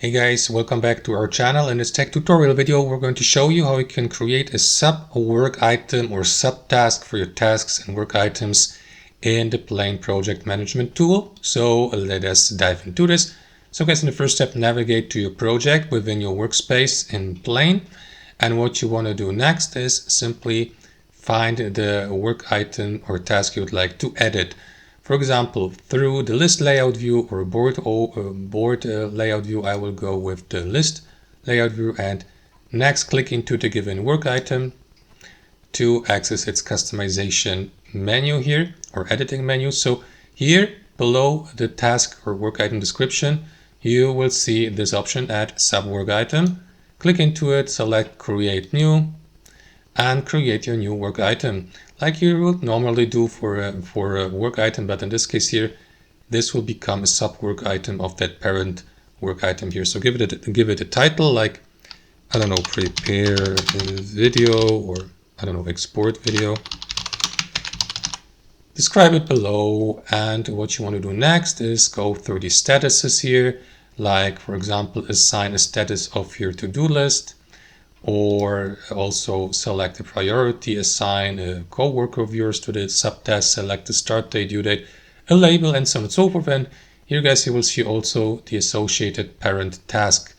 Hey guys, welcome back to our channel. In this tech tutorial video, we're going to show you how you can create a sub work item or subtask for your tasks and work items in the Plane project management tool. So let us dive into this. So guys, in the first step, navigate to your project within your workspace in Plane. And what you want to do next is simply find the work item or task you would like to edit. For example, through the list layout view or board layout view, I will go with the list layout view and next click into the given work item to access its customization menu here or editing menu. So here below the task or work item description, you will see this option, add sub work item. Click into it, select create new and create your new work item like you would normally do for a work item, but in this case here, this will become a sub work item of that parent work item here. So give it a title like, I don't know, prepare video, or I don't know, export video. Describe it below, and what you want to do next is go through the statuses here, like for example, assign a status of your to-do list, or also select a priority, assign a co-worker of yours to the subtask, select the start date, due date, a label, and so on and so forth. And here guys, you will see also the associated parent task.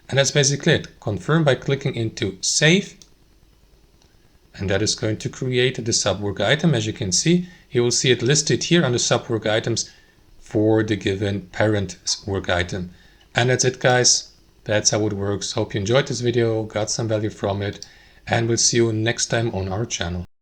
And that's basically it. Confirm by clicking into save. And that is going to create the sub work item. As you can see, you will see it listed here under sub work items for the given parent work item. And that's it guys. That's how it works. Hope you enjoyed this video, got some value from it, and we'll see you next time on our channel.